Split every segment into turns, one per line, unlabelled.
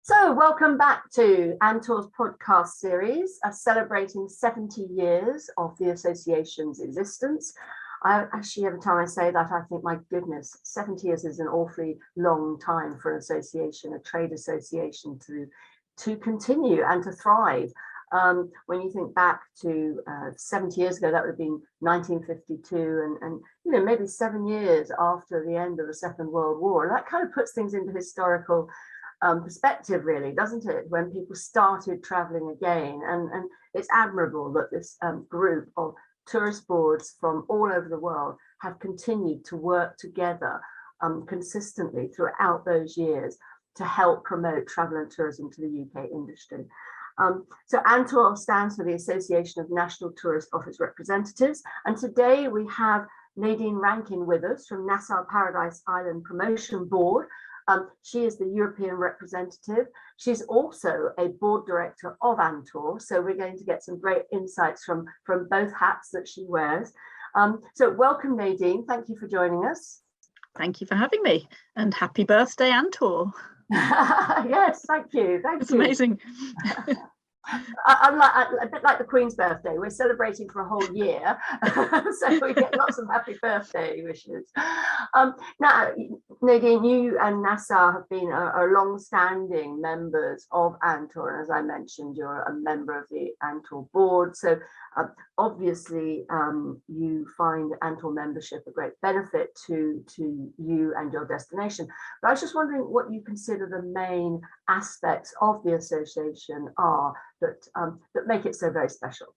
So welcome back to ANTOR's podcast series, celebrating 70 years of the association's existence. Actually, every time I say that, I think, my goodness, 70 years is an awfully long time for an association, a trade association to continue and to thrive. When you think back to 70 years ago, that would have been 1952, and maybe 7 years after the end of the Second World War. And that kind of puts things into historical perspective, really, doesn't it, when people started traveling again. And it's admirable that this group of tourist boards from all over the world have continued to work together consistently throughout those years to help promote travel and tourism to the UK industry. So ANTOR stands for the Association of National Tourist Office Representatives, and today we have Nadine Rankin with us from Nassau Paradise Island Promotion Board. She is the European representative. She's also a board director of ANTOR, so we're going to get some great insights from both hats that she wears. So welcome, Nadine. Thank you for joining us.
Thank you for having me, and happy birthday, ANTOR.
Yes, thank you.
It's amazing.
A bit like the Queen's birthday, we're celebrating for a whole year, so we get lots of happy birthday wishes. Now, Nadine, you and Nassau have been a long-standing members of ANTOR, and as I mentioned, you're a member of the ANTOR board, so obviously you find ANTOR membership a great benefit to you and your destination. But I was just wondering what you consider the main aspects of the association are that make it so very special.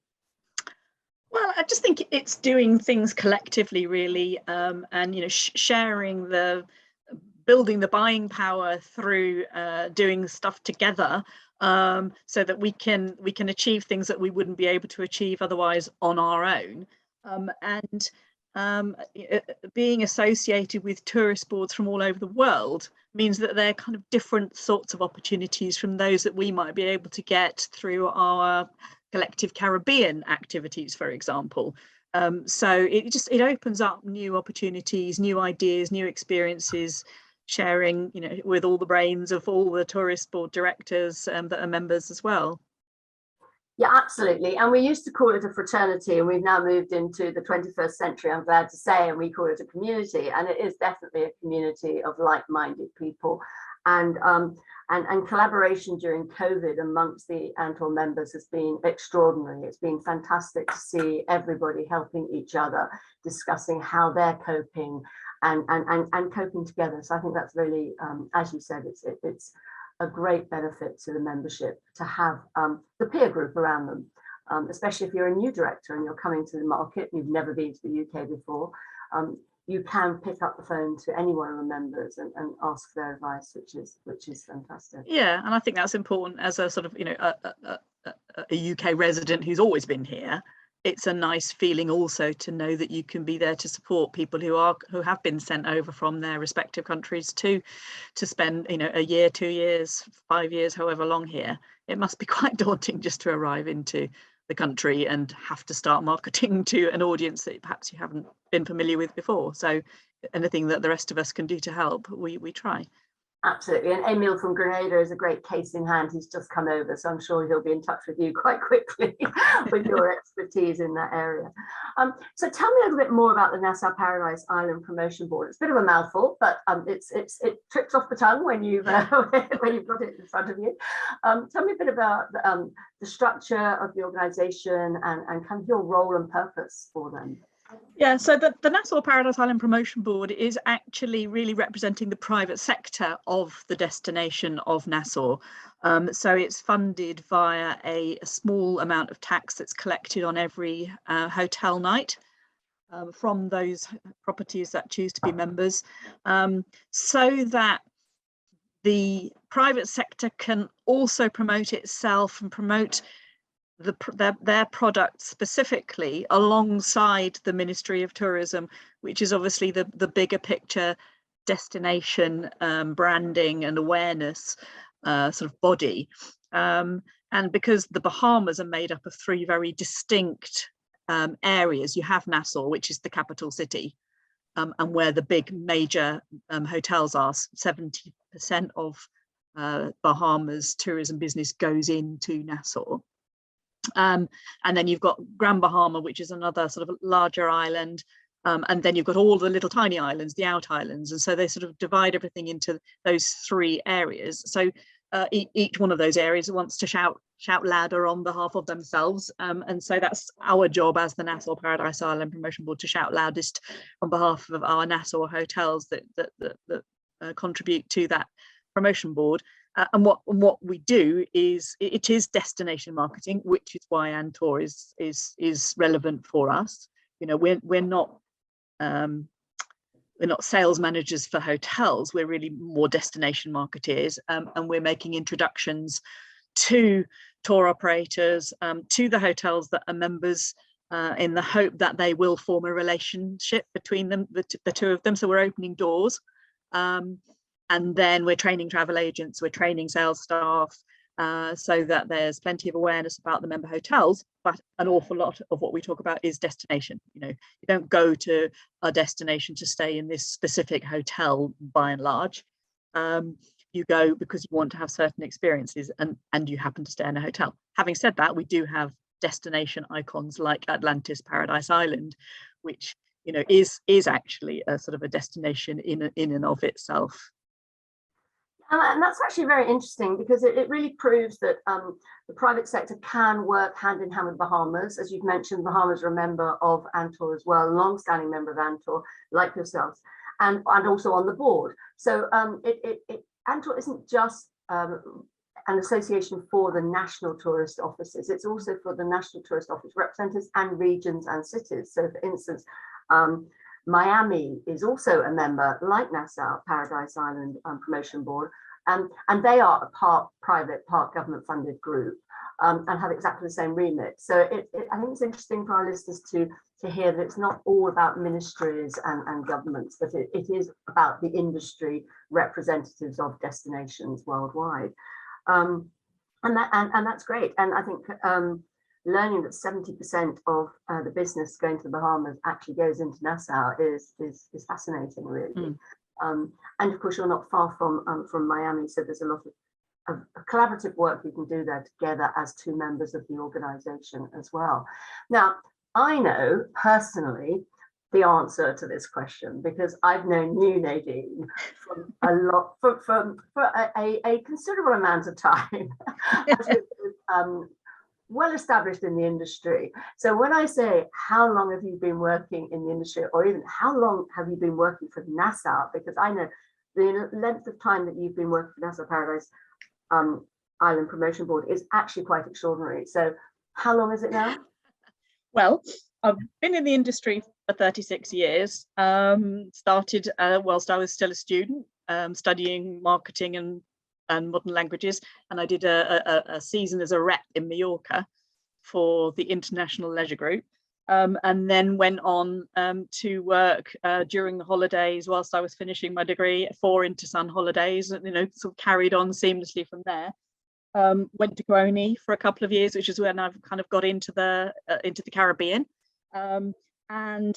Well, I just think it's doing things collectively, really, and sharing building the buying power through doing stuff together, so that we can achieve things that we wouldn't be able to achieve otherwise on our own. Being associated with tourist boards from all over the world means that they're kind of different sorts of opportunities from those that we might be able to get through our collective Caribbean activities, for example. So it opens up new opportunities, new ideas, new experiences, sharing, with all the brains of all the tourist board directors that are members as well.
Yeah, absolutely. And we used to call it a fraternity, and we've now moved into the 21st century, I'm glad to say, and we call it a community. And it is definitely a community of like-minded people. And collaboration during COVID amongst the ANTOR members has been extraordinary. It's been fantastic to see everybody helping each other, discussing how they're coping and coping together. So I think that's really, as you said, it's a great benefit to the membership to have the peer group around them, especially if you're a new director and you're coming to the market, you've never been to the UK before. You can pick up the phone to any one of the members and ask for their advice, which is fantastic.
Yeah, and I think that's important as a sort of a UK resident who's always been here. It's a nice feeling also to know that you can be there to support people who have been sent over from their respective countries to spend a year, 2 years, 5 years, however long here. It must be quite daunting just to arrive into the country and have to start marketing to an audience that perhaps you haven't been familiar with before. So anything that the rest of us can do to help, we try.
Absolutely. And Emil from Grenada is a great case in hand. He's just come over, so I'm sure he'll be in touch with you quite quickly with your expertise in that area. So tell me a little bit more about the Nassau Paradise Island Promotion Board. It's a bit of a mouthful, but it trips off the tongue when you've got it in front of you. Tell me a bit about the structure of the organisation and kind of your role and purpose for them.
Yeah, so the Nassau Paradise Island Promotion Board is actually really representing the private sector of the destination of Nassau. So it's funded via a small amount of tax that's collected on every hotel night from those properties that choose to be members, so that the private sector can also promote itself and promote their product specifically alongside the Ministry of Tourism, which is obviously the bigger picture destination branding and awareness sort of body. And because the Bahamas are made up of 3 very distinct areas, you have Nassau, which is the capital city, and where the big major hotels are. 70% of Bahamas tourism business goes into Nassau. And then you've got Grand Bahama, which is another sort of larger island. And then you've got all the little tiny islands, the out islands. And so they sort of divide everything into those 3 areas. So each one of those areas wants to shout louder on behalf of themselves. And so that's our job as the Nassau Paradise Island Promotion Board, to shout loudest on behalf of our Nassau hotels that contribute to that promotion board. And what we do is it is destination marketing, which is why ANTOR is relevant for us. You know, we're not sales managers for hotels. We're really more destination marketeers, and we're making introductions to tour operators, to the hotels that are members, in the hope that they will form a relationship between them, the 2 of them. So we're opening doors. And then we're training travel agents, we're training sales staff, so that there's plenty of awareness about the member hotels. But an awful lot of what we talk about is destination. You know, you don't go to a destination to stay in this specific hotel by and large. You go because you want to have certain experiences, and you happen to stay in a hotel. Having said that, we do have destination icons like Atlantis Paradise Island, which, you know, is actually a sort of a destination in and of itself.
And that's actually very interesting, because it really proves that the private sector can work hand in hand with Bahamas. As you've mentioned, Bahamas are a member of ANTOR as well, long-standing member of ANTOR, like yourselves, and also on the board. So ANTOR isn't just an association for the national tourist offices, it's also for the national tourist office representatives and regions and cities. So for instance, Miami is also a member, like Nassau Paradise Island Promotion Board, and they are a private, part government funded group, and have exactly the same remit. So I think it's interesting for our listeners to hear that it's not all about ministries and governments, but it is about the industry representatives of destinations worldwide, and that's great. And I think learning that 70% of the business going to the Bahamas actually goes into Nassau is fascinating, really. And of course, you're not far from Miami, so there's a lot of collaborative work you can do there together as 2 members of the organisation as well. Now, I know personally the answer to this question, because I've known you, Nadine, for a considerable amount of time. Well established in the industry. So when I say, how long have you been working in the industry, or even how long have you been working for Nassau, because I know the length of time that you've been working for Nassau Paradise Island Promotion Board is actually quite extraordinary. So how long is it now?
Well, I've been in the industry for 36 years. Started whilst I was still a student, studying marketing and modern languages, and I did a season as a rep in Mallorca for the International Leisure Group, and then went on to work during the holidays whilst I was finishing my degree for Intersun Holidays, and, you know, sort of carried on seamlessly from there. Went to Guernsey for a couple of years, which is when I've kind of got into the Caribbean, and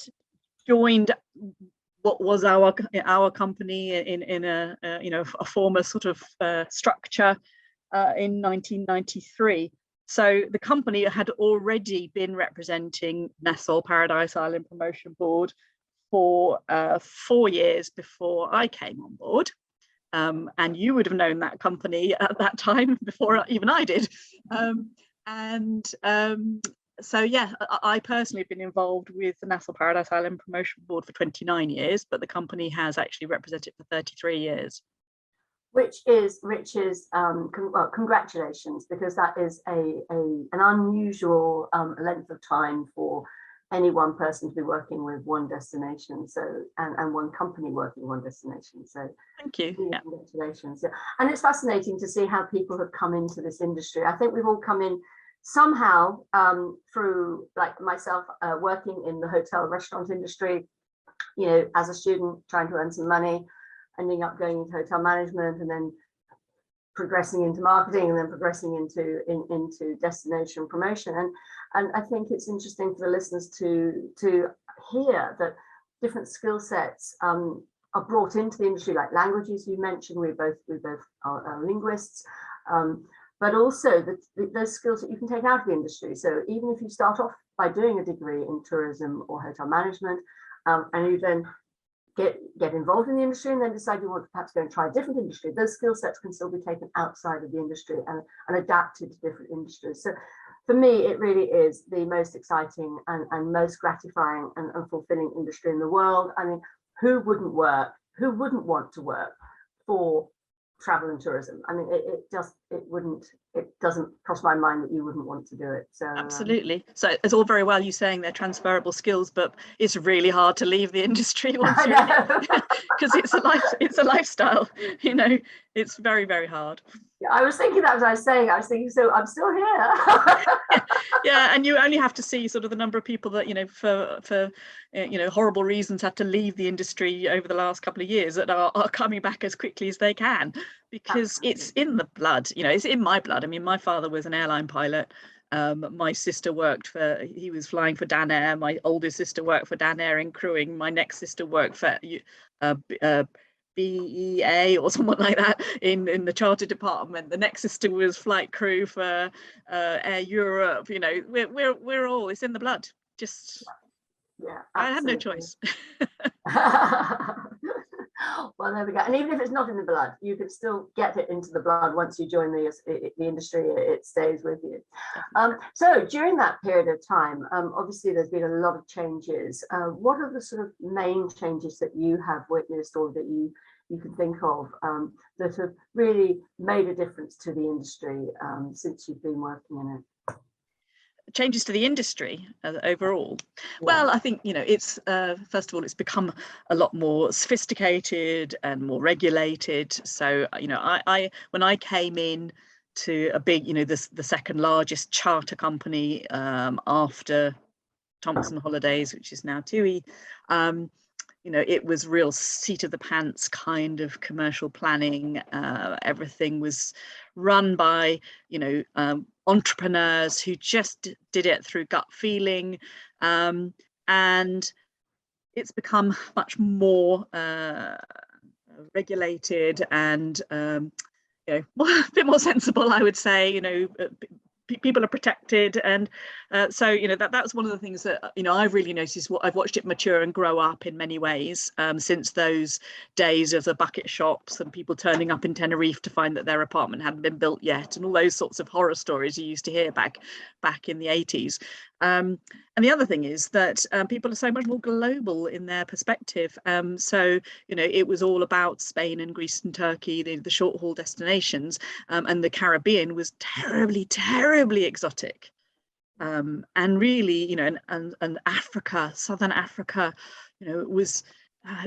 joined what was our company in a a former sort of structure in 1993. So the company had already been representing Nassau Paradise Island Promotion Board for 4 years before I came on board. And you would have known that company at that time before even I did. So yeah, I personally have been involved with the Nassau Paradise Island Promotion Board for 29 years, but the company has actually represented for 33 years.
Which is well, congratulations, because that is an unusual length of time for any one person to be working with one destination, so and one company working one destination. So
thank you. Yeah.
Congratulations. Yeah. And it's fascinating to see how people have come into this industry. I think we've all come in somehow through, like myself, working in the hotel restaurant industry, you know, as a student trying to earn some money, ending up going into hotel management, and then progressing into marketing, and then progressing into destination promotion. And I think it's interesting for the listeners to hear that different skill sets are brought into the industry, like languages you mentioned. We both are linguists, but also those skills that you can take out of the industry. So even if you start off by doing a degree in tourism or hotel management, and you then get involved in the industry and then decide you want to perhaps go and try a different industry, those skill sets can still be taken outside of the industry and adapted to different industries. So for me, it really is the most exciting and most gratifying and fulfilling industry in the world. I mean, who wouldn't want to work for travel and tourism? I mean, it doesn't cross my mind that you wouldn't want to do it. So
absolutely. So it's all very well you saying they're transferable skills, but it's really hard to leave the industry once you're in it, because it's a lifestyle. You know, it's very, very hard.
Yeah, I was thinking that as I was saying. I was thinking, so I'm still here.
Yeah, and you only have to see sort of the number of people that, you know, for you know, horrible reasons have to leave the industry over the last couple of years that are coming back as quickly as they can, because absolutely, it's in the blood. You know, it's in my blood. I mean, my father was an airline pilot. My sister he was flying for Dan Air. My oldest sister worked for Dan Air in crewing. My next sister worked for BEA or someone like that in the charter department. The next sister was flight crew for Air Europe. You know, we're all, it's in the blood. Just, yeah, I had no choice.
Well, there we go. And even if it's not in the blood, you can still get it into the blood once you join the industry. It stays with you. So during that period of time, obviously there's been a lot of changes. What are the sort of main changes that you have witnessed or that you can think of that have really made a difference to the industry since you've been working in it?
Changes to the industry overall? Yeah. Well, I think, you know, it's first of all, it's become a lot more sophisticated and more regulated. So, you know, I when I came in to a big, you know, the second largest charter company after Thompson Holidays, which is now TUI, you know, it was real seat of the pants kind of commercial planning. Everything was run by, you know, entrepreneurs who just did it through gut feeling. And it's become much more regulated and, you know, a bit more sensible, I would say. You know, people are protected, and so, you know, that's one of the things that, you know, I've really noticed. What I've watched it mature and grow up in many ways since those days of the bucket shops and people turning up in Tenerife to find that their apartment hadn't been built yet, and all those sorts of horror stories you used to hear back in the 80s. And the other thing is that people are so much more global in their perspective. So, you know, it was all about Spain and Greece and Turkey, the short haul destinations, and the Caribbean was terribly, terribly exotic. And really, you know, and Africa, Southern Africa, you know, it was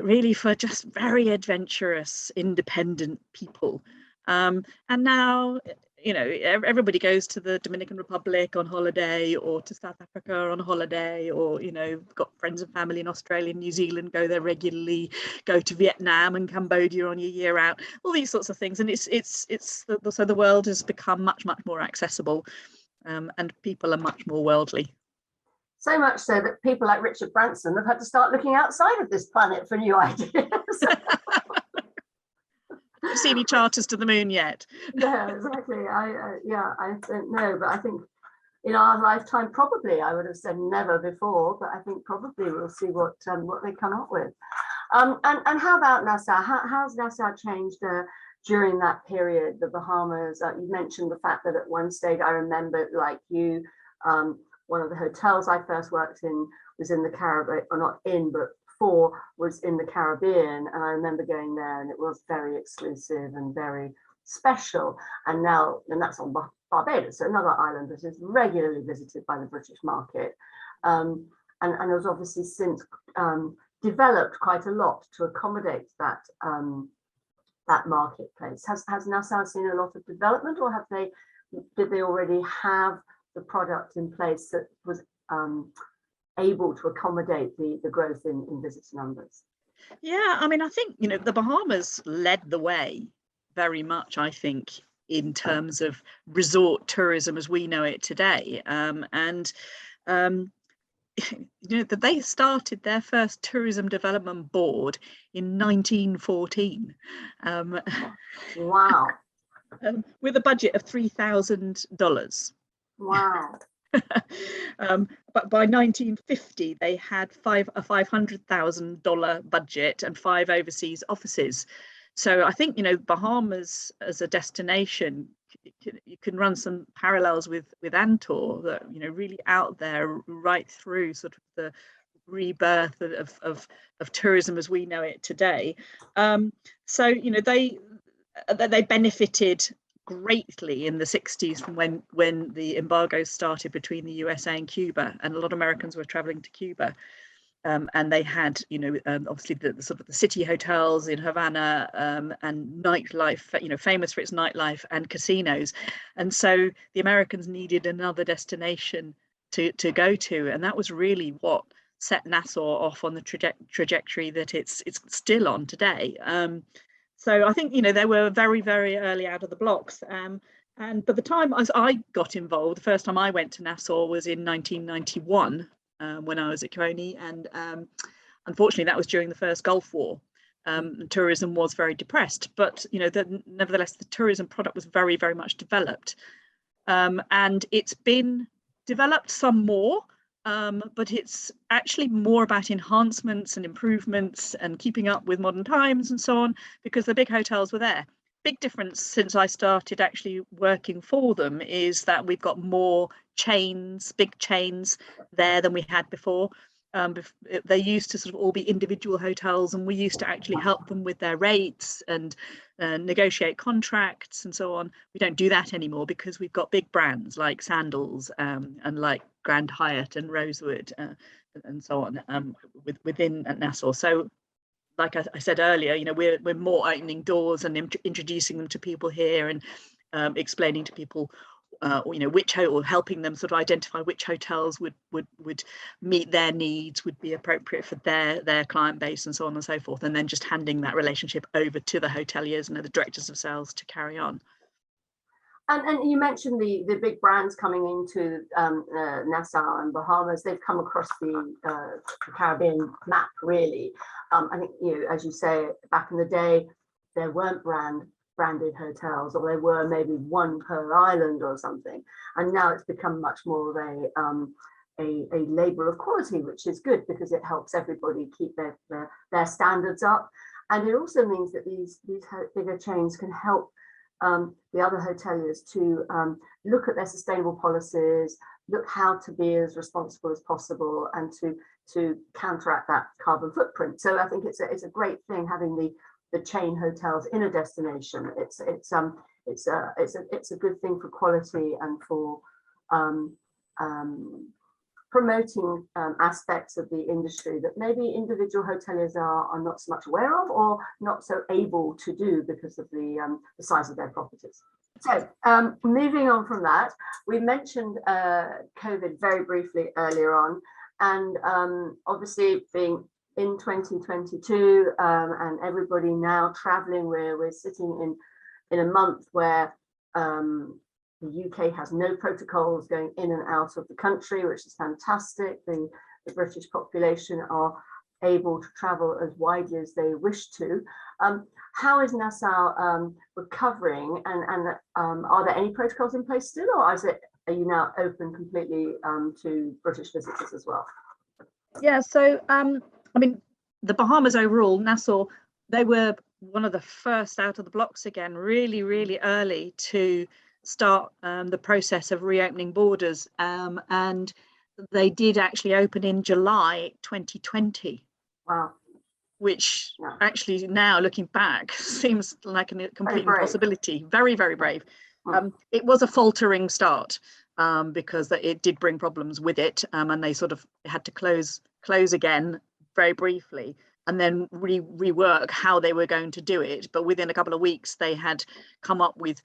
really for just very adventurous, independent people. And now, you know, everybody goes to the Dominican Republic on holiday, or to South Africa on holiday, or, you know, got friends and family in Australia, New Zealand, go there regularly, go to Vietnam and Cambodia on your year out, all these sorts of things. And so the world has become much, much more accessible, and people are much more worldly.
So much so that people like Richard Branson have had to start looking outside of this planet for new ideas.
See any charters to the moon yet?
Yeah, exactly. I don't know, but I think in our lifetime, probably, I would have said never before, but I think probably we'll see what they come up with. And how about Nassau? How's Nassau changed during that period? The Bahamas. You mentioned the fact that at one stage, I remember, like you, one of the hotels I first worked in was in the Caribbean, or not in, but was in the Caribbean, and I remember going there, and it was very exclusive and very special. And that's on Barbados, so another island that is regularly visited by the British market, and it was obviously since developed quite a lot to accommodate that marketplace. Has Nassau seen a lot of development, or did they already have the product in place that was able to accommodate the growth in visitor numbers?
Yeah, I mean, I think, you know, the Bahamas led the way very much, I think, in terms of resort tourism as we know it today. that they started their first tourism development board in 1914.
Wow.
With a budget of $3,000.
Wow.
But by 1950, they had a $500,000 budget and 5 overseas offices. So I think, Bahamas as a destination, you can run some parallels with ANTOR, that, really out there right through sort of the rebirth of tourism as we know it today. So, they benefited greatly in the 60s from when the embargoes started between the USA and Cuba, and a lot of Americans were traveling to Cuba. And they had, obviously the sort of the city hotels in Havana, and nightlife, famous for its nightlife and casinos. And so the Americans needed another destination to go to, and that was really what set Nassau off on the trajectory that it's still on today. So I think, they were very, very early out of the blocks. And by the time as I got involved, the first time I went to Nassau was in 1991, when I was at Coney. And unfortunately, that was during the first Gulf War. Tourism was very depressed, but, nevertheless, the tourism product was very, very much developed. And it's been developed some more. But it's actually more about enhancements and improvements and keeping up with modern times and so on, because the big hotels were there. Big difference since I started actually working for them is that we've got more big chains there than we had before. They used to sort of all be individual hotels, and we used to actually help them with their rates and negotiate contracts and so on. We don't do that anymore because we've got big brands like Sandals, and like Grand Hyatt and Rosewood, and so on, within Nassau. So, like I said earlier, we're more opening doors and introducing them to people here, and explaining to people, or helping them sort of identify which hotels would meet their needs, would be appropriate for their client base, and so on and so forth, and then just handing that relationship over to the hoteliers and the directors of sales to carry on.
And you mentioned the big brands coming into Nassau and Bahamas. They've come across the Caribbean map, really. I think, as you say, back in the day, there weren't branded hotels, or there were maybe one per island or something. And now it's become much more of a label of quality, which is good because it helps everybody keep their standards up. And it also means that these bigger chains can help the other hoteliers to look at their sustainable policies, look how to be as responsible as possible, and to counteract that carbon footprint. So I think it's a great thing having the chain hotels in a destination. It's a good thing for quality and for promoting aspects of the industry that maybe individual hoteliers are not so much aware of, or not so able to do because of the size of their properties. So moving on from that, we mentioned COVID very briefly earlier on, and obviously being in 2022, and everybody now traveling, we're sitting in a month where the UK has no protocols going in and out of the country, which is fantastic. The British population are able to travel as widely as they wish to. How is Nassau recovering, and are there any protocols in place still, or are you now open completely to British visitors as well?
Yeah, so I mean, the Bahamas overall, Nassau, they were one of the first out of the blocks again, really, really early to start the process of reopening borders, and they did actually open in July 2020.
Wow.
Which actually now looking back seems like a complete impossibility. Very, very brave. It was a faltering start, because it did bring problems with it, and they sort of had to close again very briefly, and then rework how they were going to do it. But within a couple of weeks, they had come up with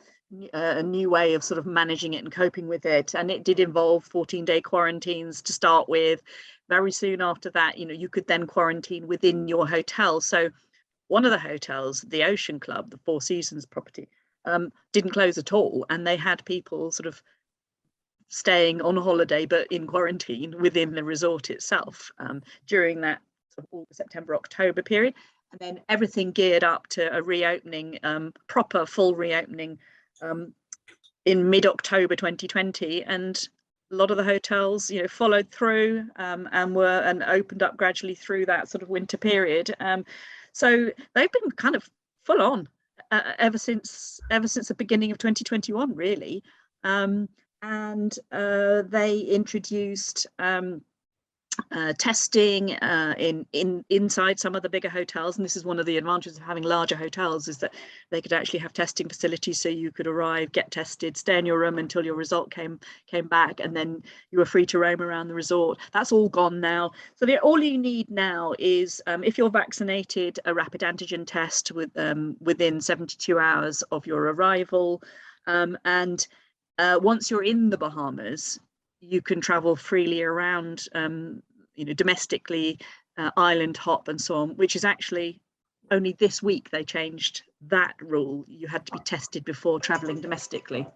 a new way of sort of managing it and coping with it. And it did involve 14-day quarantines to start with. Very soon after that, you could then quarantine within your hotel. So one of the hotels, the Ocean Club, the Four Seasons property, didn't close at all. And they had people sort of staying on holiday but in quarantine within the resort itself during that sort of August, September, October period. And then everything geared up to a reopening, proper full reopening in mid-October 2020. And a lot of the hotels, you know, followed through and opened up gradually through that sort of winter period. So they've been kind of full on ever since the beginning of 2021, really. And they introduced testing inside some of the bigger hotels, and this is one of the advantages of having larger hotels, is that they could actually have testing facilities, so you could arrive, get tested, stay in your room until your result came back, and then you were free to roam around the resort. That's all gone now. So all you need now is, if you're vaccinated, a rapid antigen test within 72 hours of your arrival, and once you're in the Bahamas, you can travel freely around, you know, domestically, island hop and so on, which is actually only this week they changed that rule. You had to be tested before traveling domestically.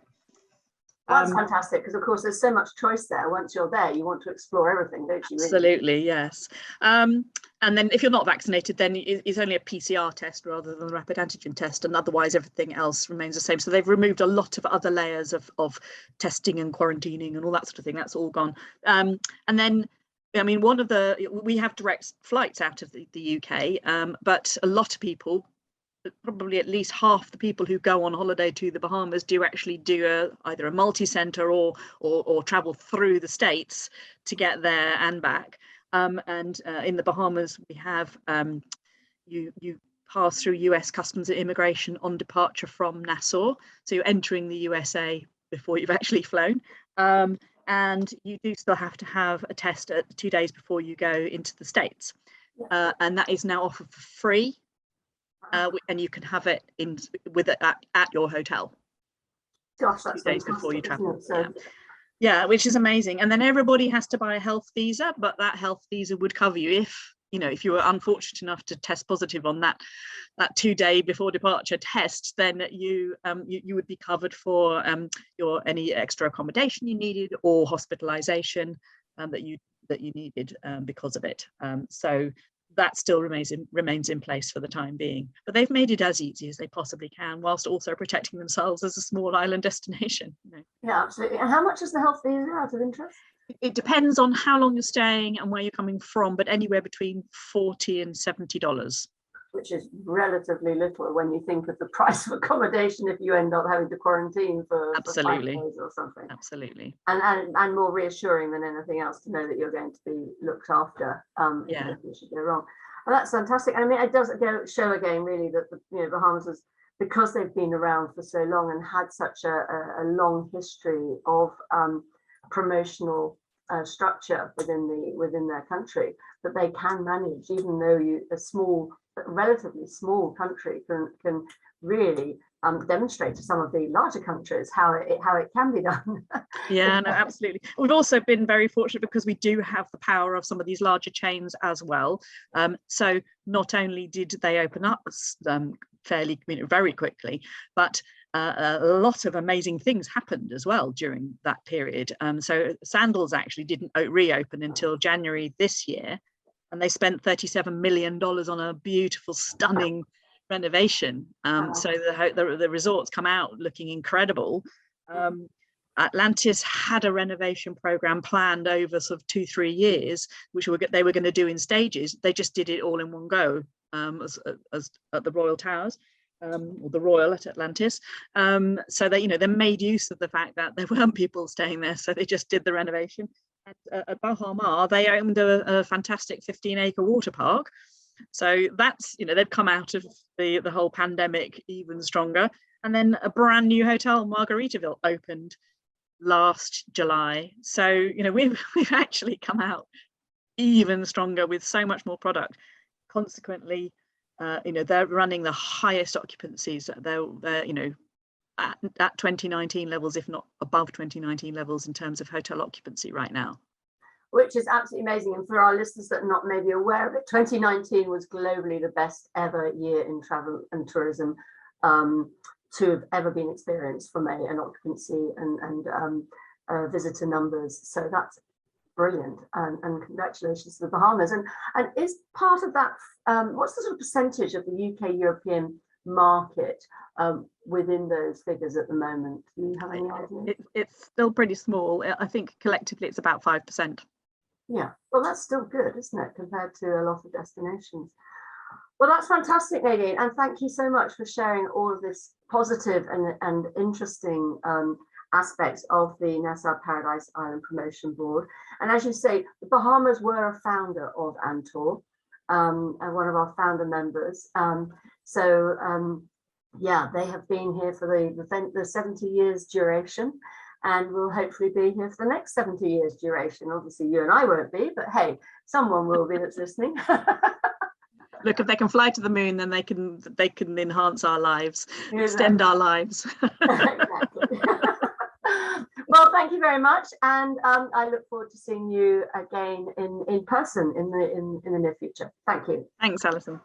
That's fantastic, because of course there's so much choice there. Once you're there, you want to explore everything, don't you?
Absolutely, really? Yes. And then if you're not vaccinated, then it's only a PCR test rather than a rapid antigen test, and otherwise everything else remains the same. So they've removed a lot of other layers of testing and quarantining and all that sort of thing. That's all gone. And then, I mean, we have direct flights out of the UK, but a lot of people, probably at least half the people who go on holiday to the Bahamas, do actually do either a multi-center or travel through the States to get there and back. And in the Bahamas, we have you pass through US Customs and Immigration on departure from Nassau, so you're entering the USA before you've actually flown. And you do still have to have a test 2 days before you go into the States, and that is now offered for free. And you can have it at your hotel.
Gosh, that's
2 days before you travel.
So,
yeah, which is amazing. And then everybody has to buy a health visa, but that health visa would cover you if you were unfortunate enough to test positive on that 2 day before departure test, then you would be covered for any extra accommodation you needed or hospitalization that you needed because of it. So that still remains in place for the time being, but they've made it as easy as they possibly can, whilst also protecting themselves as a small island destination.
Yeah, absolutely. And how much is the health visa, out of interest?
It depends on how long you're staying and where you're coming from, but anywhere between $40 and $70.
Which is relatively little when you think of the price of accommodation if you end up having to quarantine for 5 days or something.
Absolutely.
And more reassuring than anything else to know that you're going to be looked after if you should go wrong. Well, that's fantastic. I mean, it does show again really that the Bahamas was, because they've been around for so long and had such a long history of promotional structure within their country, that they can manage, even though relatively small country can really demonstrate to some of the larger countries how it can be done.
Yeah, no, absolutely. We've also been very fortunate because we do have the power of some of these larger chains as well. So not only did they open up fairly, very quickly, but a lot of amazing things happened as well during that period. So Sandals actually didn't reopen until January this year, and they spent $37 million on a beautiful, stunning renovation. So the resorts come out looking incredible. Atlantis had a renovation program planned over sort of 2-3 years, which they were going to do in stages. They just did it all in one go, as at the Royal Towers. Or the Royal at Atlantis, so that they made use of the fact that there weren't people staying there, so they just did the renovation. At Baha Mar, they owned a fantastic 15-acre water park, so that's they've come out of the whole pandemic even stronger. And then a brand new hotel, Margaritaville, opened last July. So we've actually come out even stronger with so much more product. Consequently, they're running the highest occupancies. They're at 2019 levels, if not above 2019 levels in terms of hotel occupancy right now.
Which is absolutely amazing. And for our listeners that are not maybe aware of it, 2019 was globally the best ever year in travel and tourism to have ever been experienced from an occupancy and visitor numbers. So that's brilliant, and congratulations to the Bahamas. And is part of that, what's the sort of percentage of the UK European market within those figures at the moment? Do you have any idea?
It's still pretty small. I think collectively it's about 5%.
Yeah, well, that's still good, isn't it, compared to a lot of destinations. Well, that's fantastic, Nadine, and thank you so much for sharing all of this positive and interesting aspects of the Nassau Paradise Island Promotion Board. And as you say, the Bahamas were a founder of ANTOR, and one of our founder members. Yeah, they have been here for the 70 years duration, and will hopefully be here for the next 70 years duration. Obviously, you and I won't be, but hey, someone will be that's listening.
Look, if they can fly to the moon, then they can enhance our lives,
Exactly.
Extend our lives.
Exactly. Well, thank you very much, and I look forward to seeing you again in person in the near future. Thank you.
Thanks, Alison.